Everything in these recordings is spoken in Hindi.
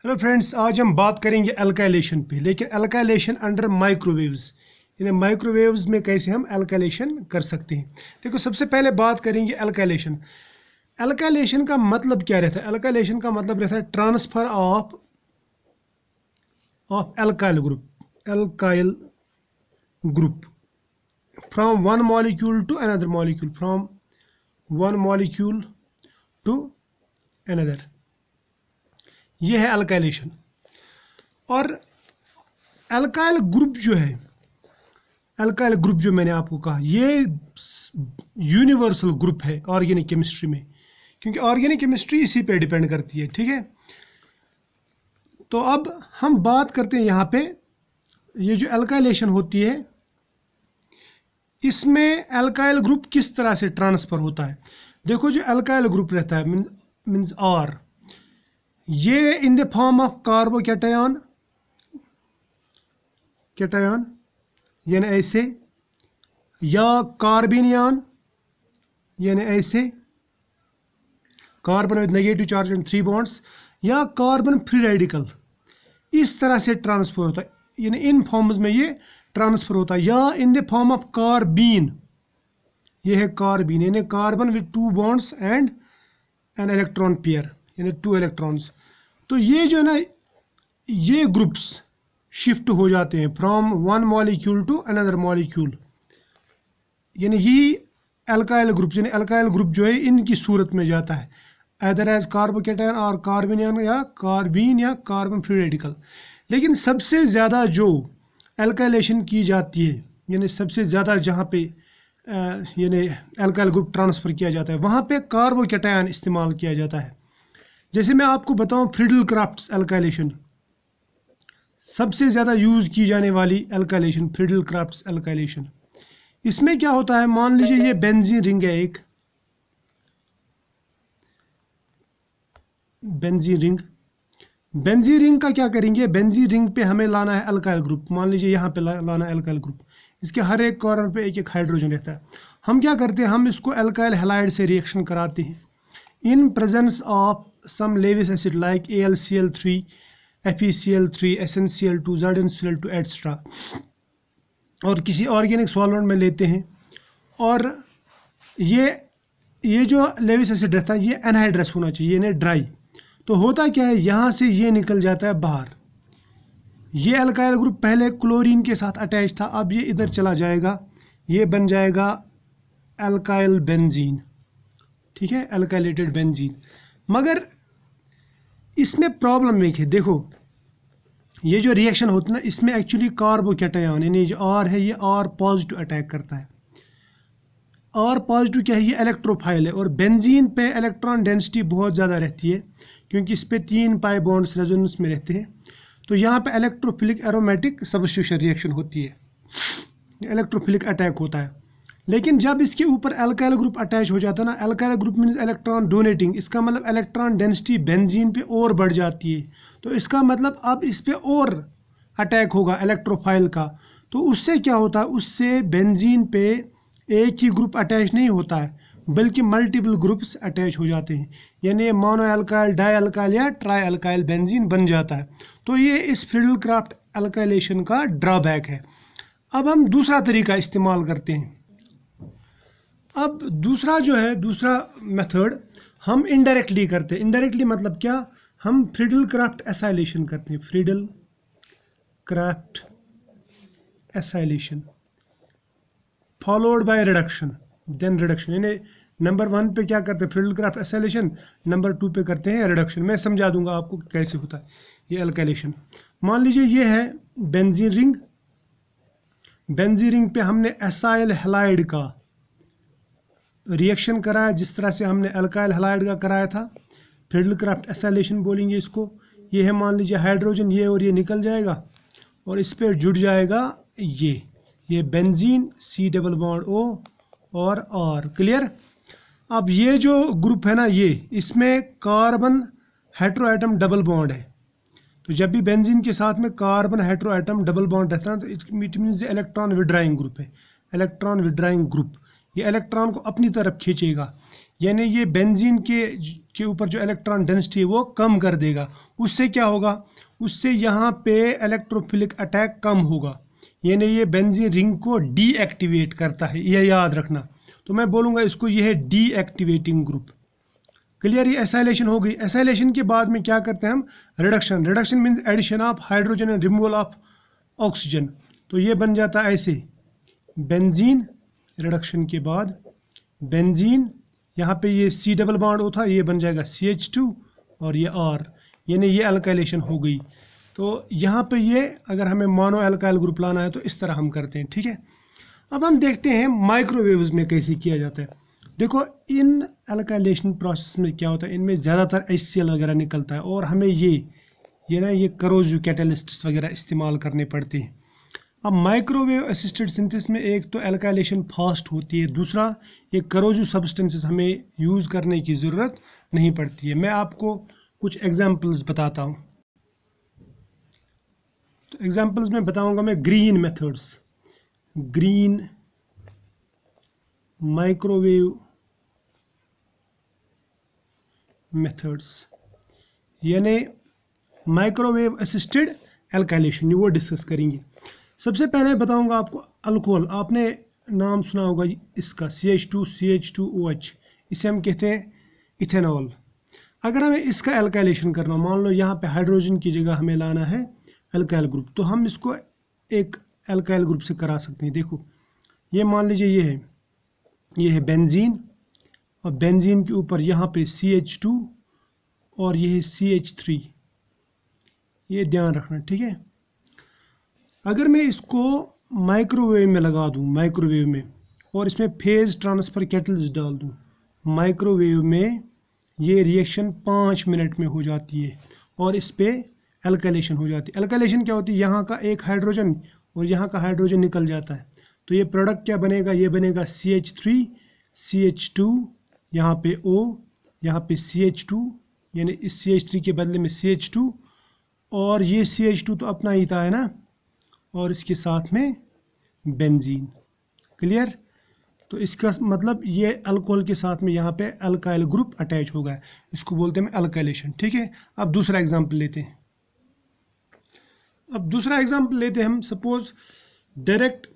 हेलो फ्रेंड्स, आज हम बात करेंगे अल्काइलेशन पे, लेकिन अल्काइलेशन अंडर माइक्रोवेव्स। यानी माइक्रोवेव्स में कैसे हम अल्काइलेशन कर सकते हैं। देखो, सबसे पहले बात करेंगे अल्काइलेशन। अल्काइलेशन का मतलब क्या रहता है? अल्काइलेशन का मतलब रहता है transfer of alkyl group from one molecule to another molecule, from one molecule to another. ये है अल्काइलेशन। और अल्काइल ग्रुप जो है, अल्काइल ग्रुप जो मैंने आपको कहा, ये यूनिवर्सल ग्रुप है ऑर्गेनिक केमिस्ट्री में, क्योंकि ऑर्गेनिक केमिस्ट्री इसी पे डिपेंड करती है। ठीक है, तो अब हम बात करते हैं यहाँ पे, ये जो अल्काइलेशन होती है इसमें अल्काइल ग्रुप किस तरह से ट्रांसफर होता है। देखो, जो अल्काइल ग्रुप रहता है मीन्स आर, ये in the form of carbocation, cation यानी ऐसे, या कार्बेनियन यानी ऐसे, carbon with negative charge and 3 bonds, या कार्बन फ्री रेडिकल, इस तरह से ट्रांसफर होता है। यानी इन फॉर्म्स में ये ट्रांसफर होता है। या in the form of carbene, ये है कार्बीन यानी carbon with 2 bonds and an electron pair यानी 2 इलेक्ट्रॉन्स। तो ये जो है ना, ये ग्रुप्स शिफ्ट हो जाते हैं from one molecule to another molecule, यानी यही अल्काइल ग्रुप, यानी अल्काइल ग्रुप जो है इनकी सूरत में जाता है, अदर एज कार्बोकैटायन और कार्बेनियन या कार्बीन या कार्बन फ्री रेडिकल। लेकिन सबसे ज़्यादा जो अल्काइलेशन की जाती है, यानी सबसे ज़्यादा जहाँ पे यानी अल्काइल ग्रुप ट्रांसफ़र किया जाता है, वहाँ पे कार्बोकैटायन इस्तेमाल किया जाता है। जैसे मैं आपको बताऊँ, फ्रीडल क्राफ्ट्स अल्काइलेशन सबसे ज़्यादा यूज़ की जाने वाली अल्काइलेशन, फ्रीडल क्राफ्ट्स अल्काइलेशन। इसमें क्या होता है, मान लीजिए ये बेंजीन रिंग है, एक बेंजीन रिंग। बेंजीन रिंग का क्या करेंगे, बेंजीन रिंग पे हमें लाना है अल्काइल ग्रुप। मान लीजिए यहाँ पे लाना है अल्काइल ग्रुप, इसके हर एक कॉर्नर पे एक एक हाइड्रोजन रहता है। हम क्या करते हैं, हम इसको अल्काइल हैलाइड से रिएक्शन कराते हैं in presence of some Lewis acid like AlCl3, FeCl3, SnCl2, ZnCl2 etcetera, और किसी ऑर्गेनिक सॉल्वेंट में लेते हैं। और ये जो लेविस एसिड रहता है ये एनहाइड्रस होना चाहिए यानी ड्राई। तो होता क्या है, यहाँ से ये निकल जाता है बाहर। ये अल्काइल ग्रुप पहले क्लोरीन के साथ अटैच था, अब ये इधर चला जाएगा, ये बन जाएगा अल्काइल बेंजीन। ठीक है, अल्काइलेटेड बेंजीन। मगर इसमें प्रॉब्लम एक है, देखो ये जो रिएक्शन होती है ना, इसमें एक्चुअली कार्बोकैटायन यानी जो आर है, ये आर पॉजिटिव अटैक करता है। आर पॉजिटिव क्या है, ये इलेक्ट्रोफाइल है। और बेंजीन पे इलेक्ट्रॉन डेंसिटी बहुत ज़्यादा रहती है, क्योंकि इस पे 3 पाई बॉन्ड्स रेजोनेंस में रहते हैं। तो यहाँ पे इलेक्ट्रोफिलिक एरोमेटिक सब्स्टिट्यूशन रिएक्शन होती है, इलेक्ट्रोफिलिक अटैक होता है। लेकिन जब इसके ऊपर अल्काइल ग्रुप अटैच हो जाता है ना, alkyl group means electron donating, इसका मतलब इलेक्ट्रॉन डेंसिटी बेंजीन पे और बढ़ जाती है। तो इसका मतलब अब इस पे और अटैक होगा इलेक्ट्रोफाइल का। तो उससे क्या होता है, उससे बेंजीन पे एक ही ग्रुप अटैच नहीं होता है, बल्कि मल्टीपल ग्रुप्स अटैच हो जाते हैं, यानी मोनो अल्काइल, डाई अल्काइल या ट्राई अल्काइल बेंजीन बन जाता है। तो ये इस फ्रीडल क्राफ्ट अल्काइलेशन का ड्रॉबैक है। अब हम दूसरा तरीका इस्तेमाल करते हैं। अब दूसरा जो है, दूसरा मेथड हम इनडायरेक्टली करते हैं। इनडायरेक्टली मतलब क्या, हम फ्रीडल क्राफ्ट एसाइलेशन करते हैं, Friedel Crafts acylation followed by reduction, then reduction. यानी नंबर 1 पे क्या करते हैं, फ्रीडल क्राफ्ट एसाइलेशन, नंबर 2 पे करते हैं रिडक्शन। मैं समझा दूंगा आपको कैसे होता है ये अल्काइलेशन। मान लीजिए ये है बेंजीन रिंग, बेंजीन रिंग पे हमने एसाइल हैलाइड का रिएक्शन कराया, जिस तरह से हमने अल्काइल हैलाइड का कराया था, फ्रीडल क्राफ्ट एसाइलेशन बोलेंगे इसको। ये है मान लीजिए हाइड्रोजन, ये और ये निकल जाएगा और इस पर जुड़ जाएगा ये benzene, C double bond O और R। क्लियर। अब ये जो ग्रुप है ना, ये इसमें कार्बन हेट्रोएटम डबल बॉन्ड है। तो जब भी बेंजीन के साथ में कार्बन हेट्रोएटम डबल बॉन्ड रहता है तो it means electron withdrawing group है, इलेक्ट्रॉन विड्राइंग ग्रुप। ये इलेक्ट्रॉन को अपनी तरफ खींचेगा। यानी ये बेंजीन के ऊपर जो इलेक्ट्रॉन डेंसिटी है वो कम कर देगा। उससे क्या होगा, उससे यहाँ पे इलेक्ट्रोफिलिक अटैक कम होगा, यानी ये बेंजीन रिंग को डीएक्टिवेट करता है, ये याद रखना। तो मैं बोलूँगा इसको ये है डीएक्टिवेटिंग ग्रुप। क्लियर, ये एसाइलेशन हो गई। एसाइलेशन के बाद में क्या करते हैं हम, reduction. Reduction means addition of hydrogen and removal of oxygen. तो ये बन जाता है ऐसे, बेंजीन, रिडक्शन के बाद बेंजीन, यहाँ पे ये C डबल बॉन्ड होता है, ये बन जाएगा CH2 और ये R, यानी ये अल्काइलेशन हो गई। तो यहाँ पे ये अगर हमें मोनो अल्काइल ग्रुप लाना है तो इस तरह हम करते हैं, ठीक है। अब हम देखते हैं माइक्रोवेव्स में कैसे किया जाता है। देखो इन अल्काइलेशन प्रोसेस में क्या होता है, इनमें ज़्यादातर HCl वगैरह निकलता है और हमें ये करोजिव कैटलिस्ट्स वगैरह इस्तेमाल करने पड़ते हैं। अब माइक्रोवेव असिस्टेड सिंथेसिस में एक तो एल्काइलेशन फास्ट होती है, दूसरा ये करोजिव सब्सटेंसेस हमें यूज़ करने की ज़रूरत नहीं पड़ती है। मैं आपको कुछ एग्जांपल्स बताता हूँ। तो एग्जांपल्स में बताऊँगा मैं green methods, green microwave methods, यानी माइक्रोवेव असिस्टेड एल्काइलेशन, वो डिस्कस करेंगे। सबसे पहले बताऊंगा आपको अल्कोहल, आपने नाम सुना होगा इसका CH2 CH2OH, इसे हम कहते हैं इथेनॉल। अगर हमें इसका एल्काइलेशन करना, मान लो यहाँ पे हाइड्रोजन की जगह हमें लाना है अल्काइल ग्रुप, तो हम इसको एक अल्काइल ग्रुप से करा सकते हैं। देखो ये मान लीजिए ये है बेंजीन, और बेंजीन के ऊपर यहाँ पे CH2 और ये है CH3, ये ध्यान रखना, ठीक है। अगर मैं इसको माइक्रोवेव में लगा दूं, माइक्रोवेव में, और इसमें फेज ट्रांसफ़र कैटलिस्ट डाल दूं, माइक्रोवेव में ये रिएक्शन 5 मिनट में हो जाती है और इस पे एल्काइलेशन हो जाती है। एल्काइलेशन क्या होती है, यहाँ का एक हाइड्रोजन और यहाँ का हाइड्रोजन निकल जाता है, तो ये प्रोडक्ट क्या बनेगा, ये बनेगा CH3 CH2, यहाँ पे O, यहाँ पे CH2, यानी इस CH3 के बदले में CH2, और ये CH2 तो अपना ही था, है ना, और इसके साथ में बेंजीन। क्लियर, तो इसका मतलब ये अल्कोहल के साथ में यहाँ पे अल्काइल ग्रुप अटैच हो गया, इसको बोलते हैं अल्काइलेशन, ठीक है। अब दूसरा एग्जांपल लेते हैं। अब दूसरा एग्जांपल लेते हैं हम, सपोज डायरेक्ट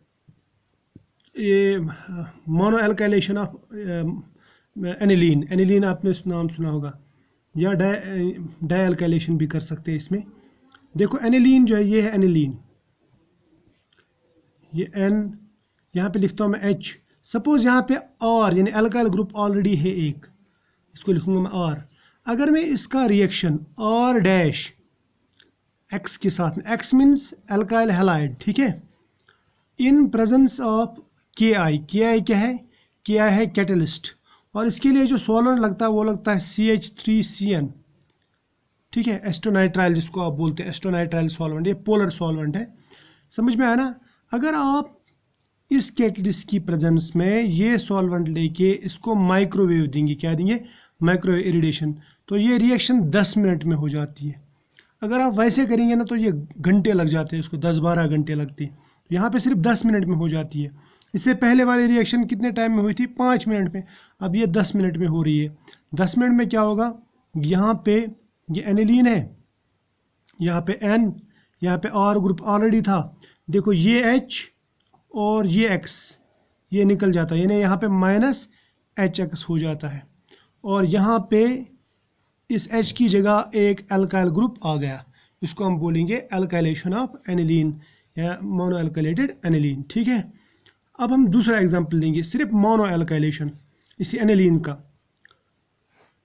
ये mono alkylation of aniline. Aniline आपने नाम सुना होगा, या डाई अल्काइलेशन भी कर सकते हैं इसमें। देखो एनिलीन जो है, ये है एनिलीन, ये N, यहाँ पे लिखता हूँ मैं H। सपोज यहाँ पे R यानी अल्काइल ग्रुप ऑलरेडी है एक, इसको लिखूंगा मैं R। अगर मैं इसका रिएक्शन R डैश X के साथ में, X मीन्स अल्काइल हैलाइड, ठीक है, इन प्रेजेंस ऑफ KI, KI क्या है, KI है कैटलिस्ट, और इसके लिए जो सॉल्वेंट लगता है वो लगता है CH3CN, ठीक है, एस्टोनाइट्राइल जिसको आप बोलते हैं, एस्टोनाइट्राइल सॉल्वेंट, ये पोलर सॉल्वेंट है। समझ में आया ना। अगर आप इस कैटलिस्ट की प्रेजेंस में ये सॉल्वेंट लेके इसको माइक्रोवेव देंगे, क्या देंगे, माइक्रोवेव इरिडेशन, तो ये रिएक्शन 10 मिनट में हो जाती है। अगर आप वैसे करेंगे ना तो ये घंटे लग जाते हैं, इसको 10-12 घंटे लगते हैं। तो यहाँ पे सिर्फ 10 मिनट में हो जाती है। इससे पहले वाली रिएक्शन कितने टाइम में हुई थी, 5 मिनट में, अब ये 10 मिनट में हो रही है। 10 मिनट में क्या होगा, यहाँ पे ये एनिलीन है, यहाँ पे N, यहाँ पे R ग्रुप ऑलरेडी था, देखो ये H और ये X ये निकल जाता है, यानी यहाँ पे -HX हो जाता है, और यहाँ पे इस H की जगह एक अल्काइल ग्रुप आ गया, इसको हम बोलेंगे अल्काइलेशन ऑफ एनिलीन या मोनो अल्काइलेटेड एनिलीन, ठीक है। अब हम दूसरा एग्जांपल लेंगे, सिर्फ मोनो अल्काइलेशन इसी एनिलीन का,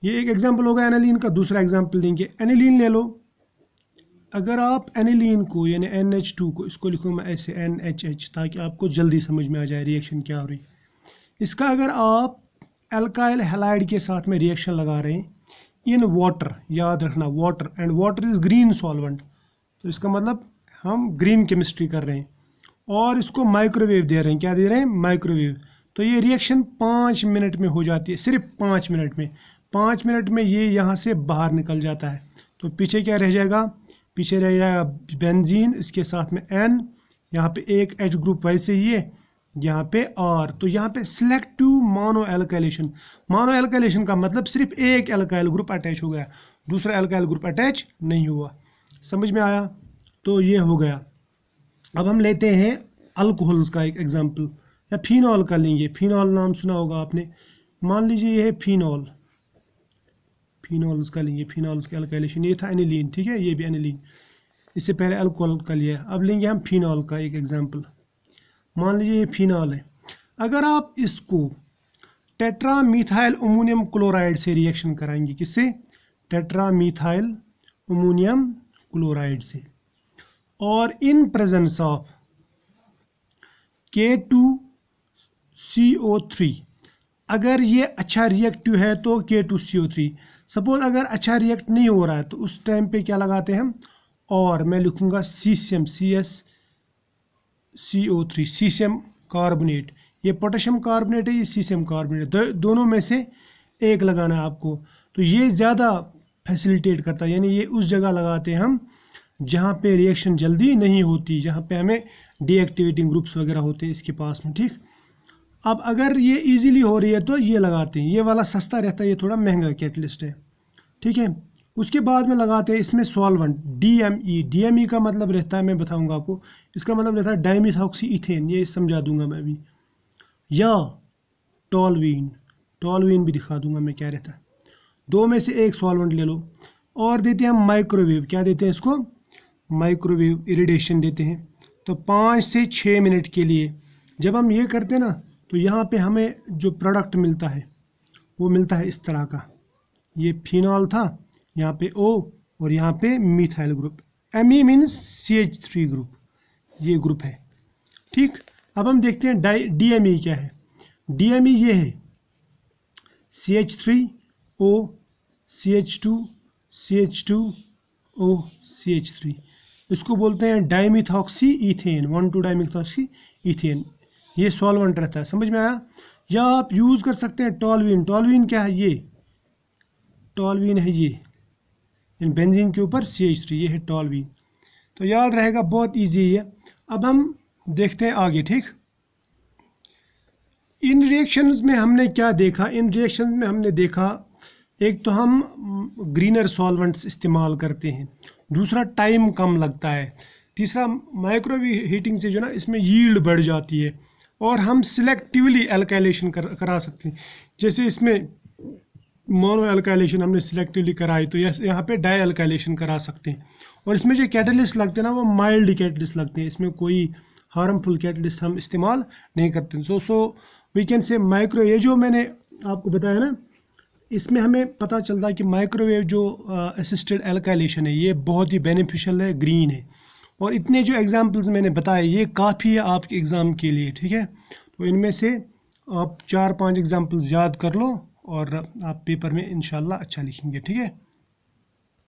ये एक एग्जांपल होगा एनिलीन का। दूसरा एग्जांपल लेंगे, एनिलीन ले लो। अगर आप एनिलीन को यानी NH2 को, इसको लिखूँ मैं ऐसे NHH, ताकि आपको जल्दी समझ में आ जाए रिएक्शन क्या हो रही। इसका अगर आप अल्काइल हैलाइड के साथ में रिएक्शन लगा रहे हैं इन वाटर, याद रखना water, and water is green solvent, तो इसका मतलब हम ग्रीन केमिस्ट्री कर रहे हैं, और इसको माइक्रोवेव दे रहे हैं, क्या दे रहे हैं, माइक्रोवेव। तो ये रिएक्शन 5 मिनट में हो जाती है, सिर्फ 5 मिनट में। 5 मिनट में ये यहाँ से बाहर निकल जाता है, तो पीछे क्या रह जाएगा, पीछे रह जाएगा बेंजीन, इसके साथ में N, यहाँ पे एक H ग्रुप वैसे ही है, यहाँ पे R। तो यहाँ पे selective mono alkylation, mono alkylation का मतलब सिर्फ एक एल्काइल ग्रुप अटैच हो गया, दूसरा एल्काइल ग्रुप अटैच नहीं हुआ। समझ में आया? तो ये हो गया। अब हम लेते हैं अल्कोहल्स का एक एग्जांपल, या फिनॉल का लेंगे। फिनॉल नाम सुना होगा आपने। मान लीजिए ये है फिनॉल, फिनॉल्स का लेंगे। फिनॉल्स का एल्काइलेशन, ये था एनिलीन, ठीक है, ये भी एनिलीन, इससे पहले अल्कोहल का लिया। अब लेंगे हम फिनॉल का एक एग्जांपल। मान लीजिए ये फिनॉल है। अगर आप इसको टेट्रामीथाइल अमोनियम क्लोराइड से रिएक्शन कराएंगे, किससे? टेट्रामीथाइल अमोनियम क्लोराइड से, और इन प्रेजेंस ऑफ K2CO3, अगर ये अच्छा रिएक्टिव है तो K2CO3। सपोज अगर अच्छा रिएक्ट नहीं हो रहा है तो उस टाइम पे क्या लगाते हैं हम? और मैं लिखूंगा सीसियम, CsCO3, सीसियम कार्बोनेट। ये पोटेशियम कार्बोनेट है, ये सीसियम कार्बोनेट, दोनों में से एक लगाना है आपको। तो ये ज़्यादा फैसिलिटेट करता है, यानी ये उस जगह लगाते हैं हम जहाँ पे रिएक्शन जल्दी नहीं होती, जहाँ पे हमें डीएक्टिवेटिंग ग्रुप्स वगैरह होते हैं इसके पास में, ठीक। अब अगर ये इजीली हो रही है तो ये लगाते हैं, ये वाला सस्ता रहता है, ये थोड़ा महंगा कैटलिस्ट है, ठीक है। उसके बाद में लगाते हैं इसमें सॉल्वेंट DME। DME का मतलब रहता है, मैं बताऊंगा आपको, इसका मतलब रहता है डाइमिथॉक्सी इथेन, ये समझा दूंगा मैं अभी। या टॉलवीन, टॉलवीन भी दिखा दूंगा मैं क्या रहता है। दो में से एक सॉल्वेंट ले लो। और देते हैं हम माइक्रोवेव, क्या देते हैं इसको? माइक्रोवेव इरिडेशन देते हैं। तो 5 से 6 मिनट के लिए जब हम ये करते हैं ना, तो यहाँ पे हमें जो प्रोडक्ट मिलता है वो मिलता है इस तरह का। ये फिनॉल था, यहाँ पे O और यहाँ पे methyl group. Me means CH3 group, ये ग्रुप है, ठीक। अब हम देखते हैं DME क्या है। DME ये है CH3O CH2 CH2O CH3, इसको बोलते हैं डाइमिथॉक्सी इथेन, 1,2 डाइमिथॉक्सी इथेन। ये सॉल्वेंट रहता है, समझ में आया? या आप यूज़ कर सकते हैं टॉलवीन। टॉलवीन क्या है? ये टॉलवीन है, ये इन बेंजीन के ऊपर CH3, ये है टॉलवीन। तो याद रहेगा, बहुत इजी है। अब हम देखते हैं आगे, ठीक। इन रिएक्शंस में हमने क्या देखा? इन रिएक्शंस में हमने देखा, एक तो हम ग्रीनर सॉल्वेंट्स इस्तेमाल करते हैं, दूसरा टाइम कम लगता है, तीसरा माइक्रोवेव हीटिंग से जो ना इसमें यील्ड बढ़ जाती है, और हम सिलेक्टिवली एल्काइलेशन करा सकते हैं। जैसे इसमें मोनो एल्काइलेशन हमने सिलेक्टिवली कराई, तो यहाँ पे डाई एल्काइलेशन करा सकते हैं। और इसमें जो कैटलिस्ट लगते हैं ना, वो माइल्ड कैटलिस्ट लगते हैं, इसमें कोई हार्मफुल कैटलिस्ट हम इस्तेमाल नहीं करते। So we can say micro, ये जो मैंने आपको बताया ना, इसमें हमें पता चलता है कि माइक्रोवेव जो असिस्टेड एल्काइलेशन है ये बहुत ही बेनिफिशियल है, ग्रीन है। और इतने जो एग्जांपल्स मैंने बताए ये काफ़ी है आपके एग्ज़ाम के लिए, ठीक है। तो इनमें से आप 4-5 एग्जांपल्स याद कर लो और आप पेपर में इंशाल्लाह अच्छा लिखेंगे, ठीक है।